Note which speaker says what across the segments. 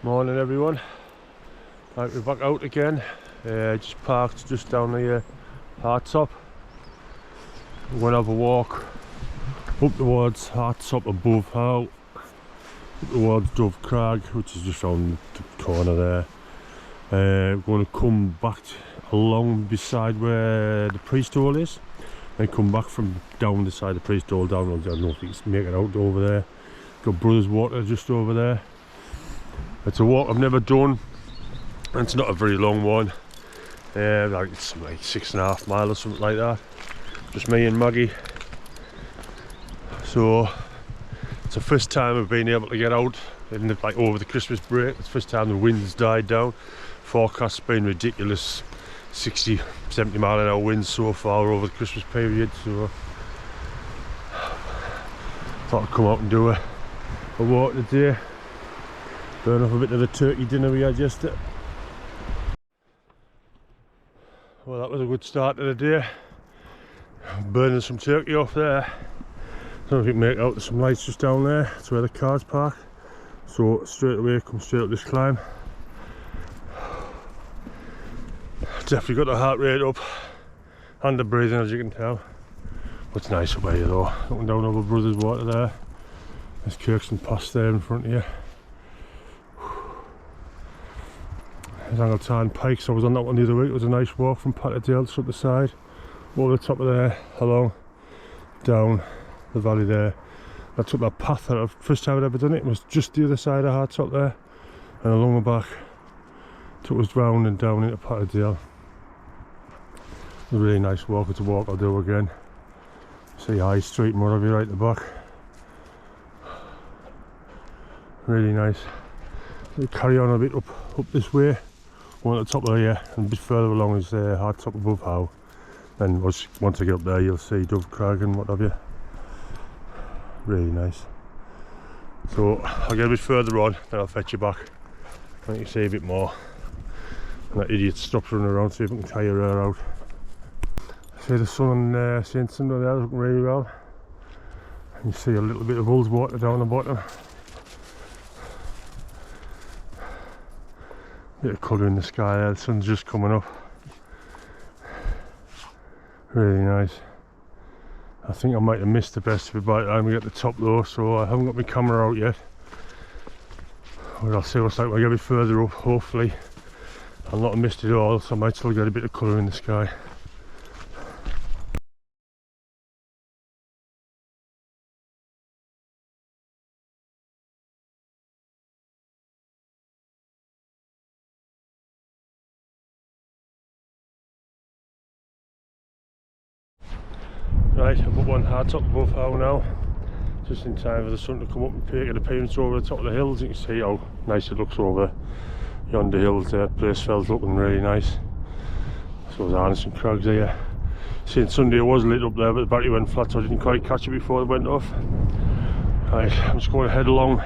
Speaker 1: Morning everyone. Right, we're back out again. Just parked just down the hartsop. We're going to have a walk up towards hartsop above How, up towards Dove Crag, which is just on the corner there. We're going to come back along beside where the priest hole is, and come back from down the side of the priest hole down. I don't know if you can make it out over there. Got Brothers Water just over there. It's a walk I've never done, and it's not a very long one. Like it's like 6.5 miles or something like that. Just me and Maggie. So it's the first time I've been able to get out in like over the Christmas break. It's the first time the wind's died down. Forecast's been ridiculous, 60, 70 mile an hour winds so far over the Christmas period. So thought I'd come out and do a walk today. Burn off a bit of the turkey dinner we had yesterday. Well, that was a good start to the day. Burning some turkey off there. I don't know if you can make out there's some lights just down there. That's where the car's parked. So straight away, come straight up this climb. Definitely got the heart rate up and the breathing, as you can tell. But it's nice up here though. Looking down over Brothers Water there. There's Kirkson Pass there in front of you. There's Angleton Pikes. I was on that one the other week. It was a nice walk from Patterdale to up the side, over the top of there, along, down the valley there. I took that path that first time I'd ever done it. It was just the other side of Hartsop there, and along the back, took us round and down into Patterdale. It was a really nice walk. It's a walk I'll do again. See High Street and whatever right at the back. Really nice. We'll carry on a bit up this way. One at the top of here, and a bit further along is Hartsop above How. And once I get up there, you'll see Dove Crag and what have you. Really nice. So I'll get a bit further on, then I'll fetch you back. I think you see a bit more. And that idiot stops running around, see if I can tire her out. See the sun on St. Sunday there, looking really well. And you see a little bit of Hulls water down the bottom. Bit of colour in the sky there, the sun's just coming up. Really nice. I think I might have missed the best of it by the time we get to the top though, so I haven't got my camera out yet. But I'll see what's like when I get a bit further up. Hopefully I'll not have missed it all, so I might still get a bit of colour in the sky. Right, I've got one hartsop above How now, just in time for the sun to come up and make an appearance over the top of the hills. You can see how nice it looks over yonder hills there. Placefield's looking really nice. So there's Arneson Crags here. St. Sunday was lit up there, but the battery went flat, so I didn't quite catch it before it went off. Right, I'm just going to head along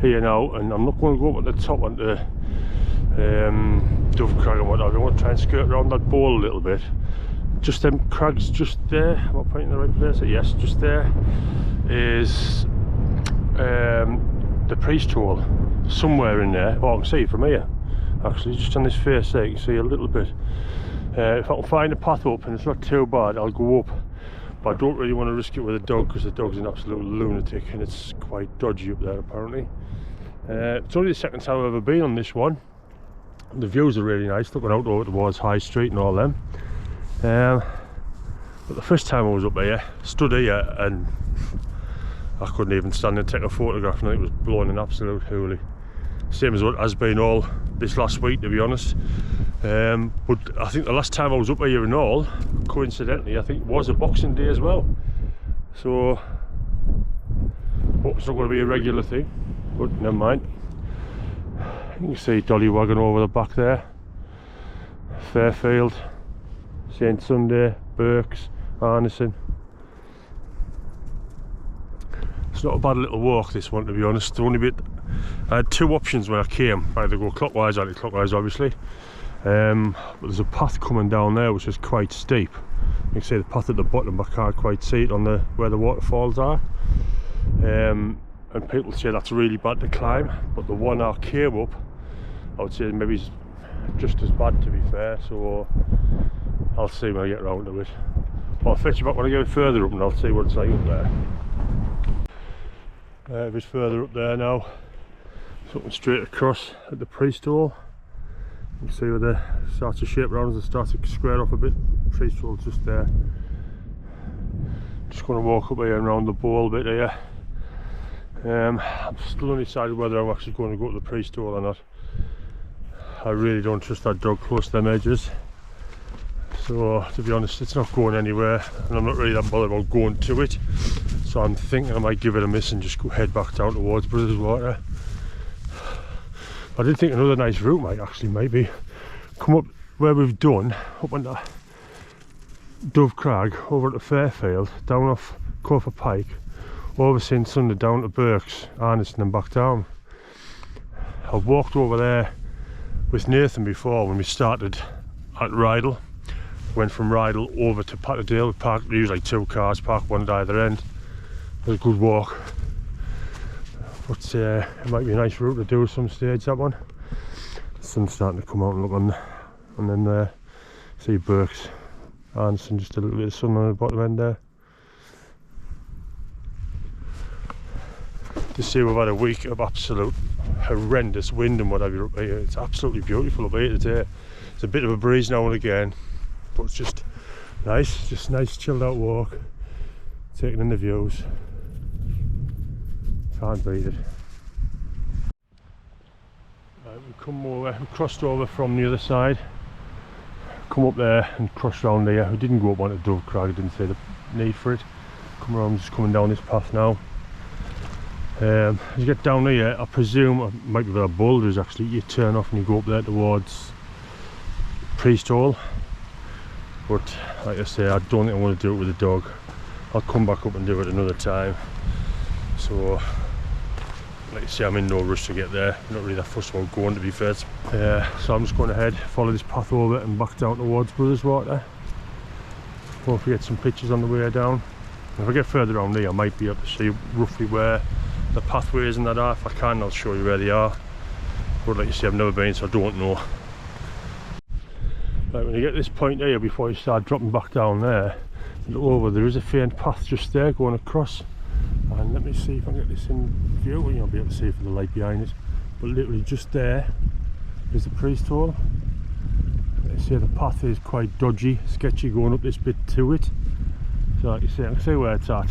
Speaker 1: here now, and I'm not going to go up at the top onto Dove Crag and whatnot. I want to try and skirt around that bowl a little bit. Just them crags just there. Am I pointing in the right place? Yes, just there is the priest hole. Somewhere in there. Oh, I can see it from here. Actually, just on this face there, you can see a little bit. If I can find a path up and it's not too bad, I'll go up. But I don't really want to risk it with a dog, because the dog's an absolute lunatic and it's quite dodgy up there apparently. It's only the second time I've ever been on this one. The views are really nice, looking out over towards High Street and all them. But the first time I was up here, stood here, and I couldn't even stand and take a photograph, and it was blowing an absolute hoolie. Same as what has been all this last week, to be honest. But I think the last time I was up here and all, coincidentally, I think it was a Boxing Day as well. So it's not going to be a regular thing, but never mind. You can see Dolly Wagon over the back there. Fairfield, St. Sunday, Burks, Arneson. It's not a bad little walk, this one, to be honest. I had two options when I came, either go clockwise or anti-clockwise obviously. But there's a path coming down there which is quite steep. You can see the path at the bottom, but I can't quite see it on where the waterfalls are. and people say that's really bad to climb, but the one I came up, I would say maybe is just as bad, to be fair. So I'll see when I get around to it. But I'll fetch you back when I get further up and I'll see what it's like up there. A bit further up there now, something straight across at the priest hole. You can see where the starts to shape around as it starts to square off a bit. Priest hole's just there. Just going to walk up here and around the bowl bit here. I'm still undecided whether I'm actually going to go to the priest hole or not. I really don't trust that dog close to them edges. So to be honest, it's not going anywhere, and I'm not really that bothered about going to it. So I'm thinking I might give it a miss and just go head back down towards Brothers Water. I did think another nice route might actually maybe come up where we've done, up on that Dove Crag, over to Fairfield, down off Cofer Pike, over St Sunday down to Burks, Arniston and back down. I've walked over there with Nathan before when we started at Rydal. Went from Rydal over to Patterdale. We parked, usually 2 cars, parked one at either end. It was a good walk. But it might be a nice route to do at some stage, that one. The sun's starting to come out and look on, and then see Burks, Arniston, just a little bit of sun on the bottom end there. To see we've had a week of absolute horrendous wind and whatever up here. It's absolutely beautiful up here today. It's a bit of a breeze now and again, but it's just nice chilled out walk, taking in the views. Can't beat it. Right, we crossed over from the other side, come up there and crossed round here. We didn't go up onto Dove Crag, I didn't see the need for it. Come around, just coming down this path now. As you get down here, I presume it might be where the boulders actually, you turn off and you go up there towards Priest Hole. But like I say, I don't think I want to do it with the dog. I'll come back up and do it another time. So like I say, I'm in no rush to get there. I'm not really that fussed about going, to be fair. So I'm just going ahead, follow this path over and back down towards Brothers Water. Hopefully get some pictures on the way down. If I get further down there, I might be able to see roughly where the pathways and that are. If I can, I'll show you where they are. But like you say, I've never been, so I don't know. Right, when you get this point here, before you start dropping back down there, look over, there is a faint path just there going across. And let me see if I can get this in view. Well, you'll be able to see it from the light behind it. But literally just there is the priest hole. Like I say, the path is quite dodgy, sketchy going up this bit to it. So like you say, I can see where it's at.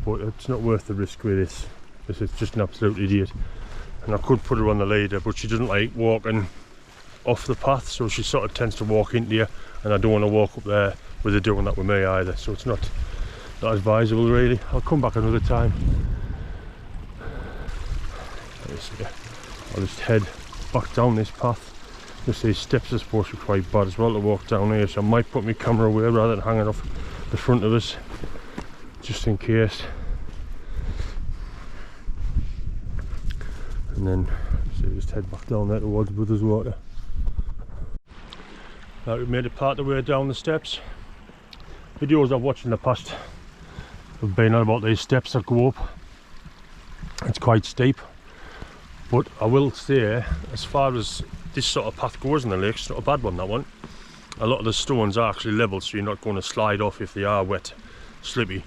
Speaker 1: But it's not worth the risk with this, because it's just an absolute idiot. And I could put her on the leader, but she doesn't like walking off the path, so she sort of tends to walk into you, and I don't want to walk up there with her doing that with me either, so it's not advisable really. I'll come back another time. I'll just head back down this path. Just these steps are supposed to be quite bad as well to walk down here, so I might put my camera away rather than hanging off the front of us, just in case. And then so just head back down there towards Brothers Water. Now we've made it part of the way down the steps. Videos I've watched in the past have been on about these steps that go up. It's quite steep, but I will say, as far as this sort of path goes in the lake, it's not a bad one, that one. A lot of the stones are actually level, so you're not going to slide off if they are wet, slippy.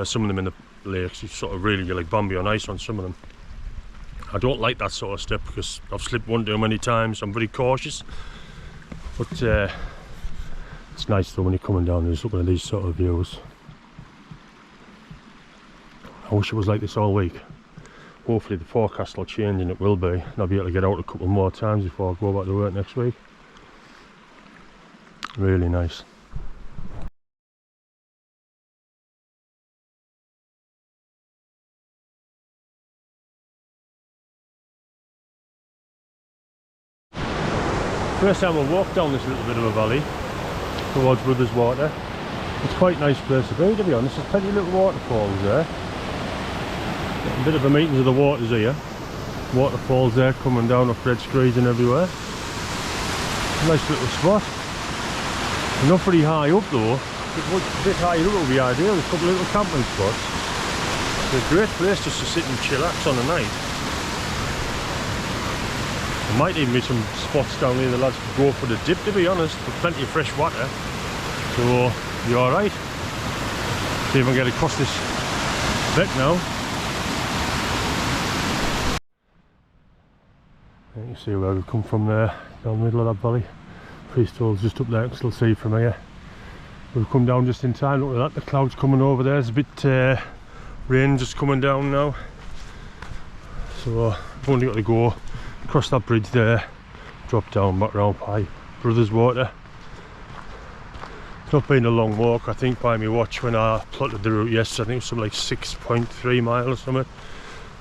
Speaker 1: Some of them in the lakes, you sort of really, you're like Bambi on ice on some of them. I don't like that sort of step because I've slipped one too many times. I'm very cautious, but it's nice though when you're coming down and just looking at these sort of views. I wish it was like this all week. Hopefully the forecast will change, and it will be, and I'll be able to get out a couple more times before I go back to work next week. Really nice. First time I walked down this little bit of a valley towards Brothers Water. It's quite a nice place to be honest. There's plenty of little waterfalls there. A bit of a meetings of the waters here. Waterfalls there coming down off red screeds and everywhere. Nice little spot. Not very high up though. If it was a bit higher up it would be ideal. There's a couple of little camping spots. It's a great place just to sit and chillax on a night. There might even be some spots down here the lads could go for the dip, to be honest, with plenty of fresh water. So you're alright. See if I can get across this bit now. You can see where we've come from there, down the middle of that valley. Priesthole's just up there, I can still see from here. We've come down just in time, look at that, the clouds coming over there. There's a bit rain just coming down now. So I've only got to go across that bridge there, drop down back round by Brothers Water. It's not been a long walk, I think, by my watch when I plotted the route yesterday. I think it was something like 6.3 miles or something.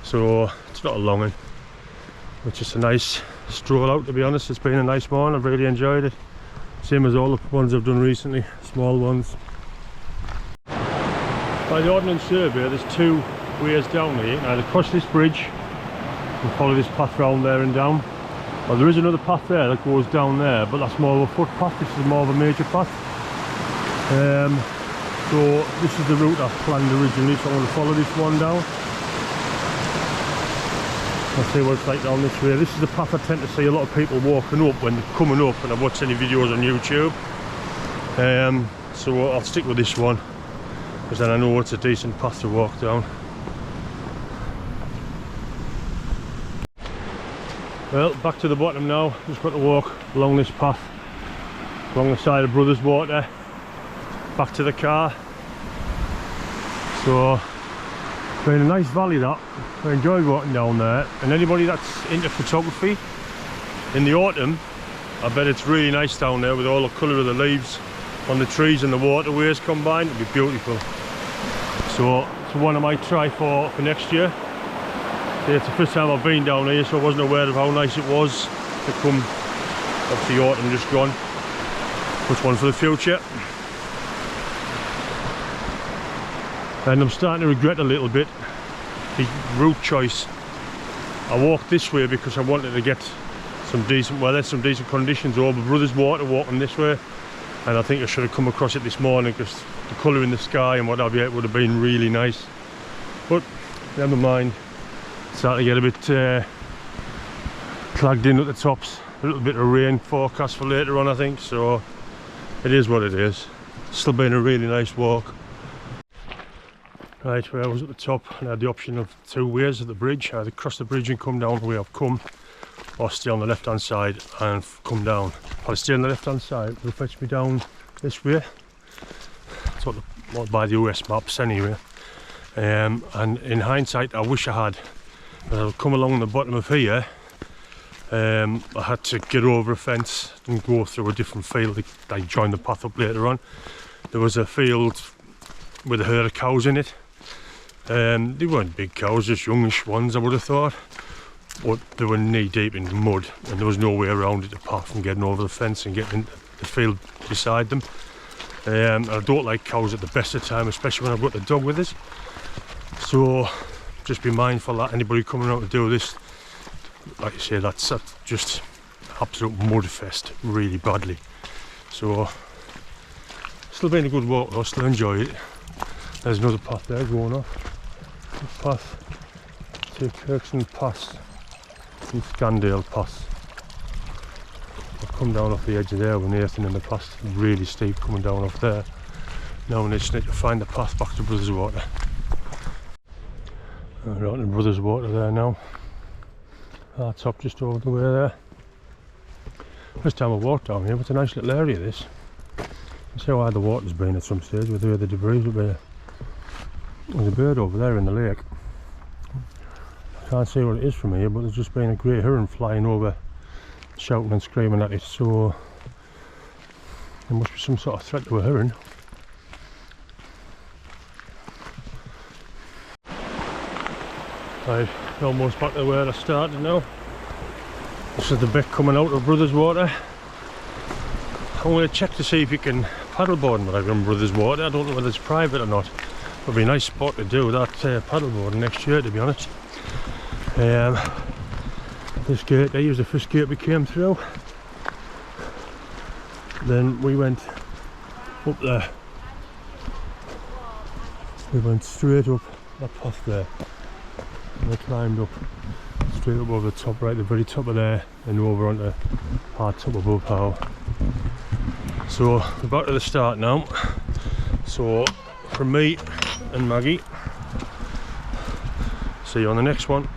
Speaker 1: So it's not a long one. It's just a nice stroll out, to be honest. It's been a nice morning, I've really enjoyed it. Same as all the ones I've done recently, small ones. By the Ordnance Survey, there's two ways down here. You can either cross this bridge and follow this path round there and down, or there is another path there that goes down there, but that's more of a footpath. This is more of a major path. So this is the route I planned originally, so I'm going to follow this one down. I'll see what it's like down this way. This is the path I tend to see a lot of people walking up when they're coming up, and I've watched any videos on YouTube. So I'll stick with this one, because then I know it's a decent path to walk down. Well, back to the bottom now. Just got to walk along this path, along the side of Brothers Water, back to the car. So it's been a nice valley that. I enjoyed walking down there, and anybody that's into photography in the autumn, I bet it's really nice down there with all the colour of the leaves on the trees and the waterways combined. It'd be beautiful. So it's one I might try for next year. It's the first time I've been down here, so I wasn't aware of how nice it was to come. Obviously autumn just gone. Which one for the future? And I'm starting to regret a little bit the route choice. I walked this way because I wanted to get some decent weather, some decent conditions over Brothers Water, walking this way. And I think I should have come across it this morning, because the colour in the sky and what have you, it would have been really nice. But never mind. Starting to get a bit clagged in at the tops. A little bit of rain forecast for later on, I think. So it is what it is. Still been a really nice walk. Right, where I was at the top, and I had the option of two ways of the bridge. Either cross the bridge and come down the way I've come, or stay on the left hand side and come down. If I stay on the left hand side, it will fetch me down this way. That's what by the US maps anyway. And in hindsight, I wish I had. But I've come along the bottom of here. I had to get over a fence and go through a different field. I joined the path up later on. There was a field with a herd of cows in it. They weren't big cows, just youngish ones, I would have thought. But they were knee deep in mud, and there was no way around it apart from getting over the fence and getting into the field beside them. I don't like cows at the best of time, especially when I've got the dog with us. So just be mindful that anybody coming out to do this, like I say, that's just absolute mud fest, really badly. So still been a good walk though, still enjoy it. There's another path there going off. This path to Kirkson Pass and Scandale Pass. I've come down off the edge of there with Nathan in the past, really steep coming down off there. Now I just need to find the path back to Brothers Water. We're out in Brothers Water there now. Hartsop just over the way there. First time I've walked down here, but it's a nice little area this. You see how high the water's been at some stage with the debris up there. There's a bird over there in the lake. I can't see what it is from here, but there's just been a grey heron flying over, shouting and screaming at it, so there must be some sort of threat to a heron. Right, almost back to where I started now. This is the bit coming out of Brothers Water. I'm going to check to see if you can paddleboard when I run Brothers Water. I don't know whether it's private or not. It would be a nice spot to do that paddleboarding next year, to be honest. This gate there was the first gate we came through. Then we went up there. We went straight up that path there. And I climbed up straight up over the top, right at the very top of there, and over onto hartsop above how. So we're back to the start now. So from me and Maggie, see you on the next one.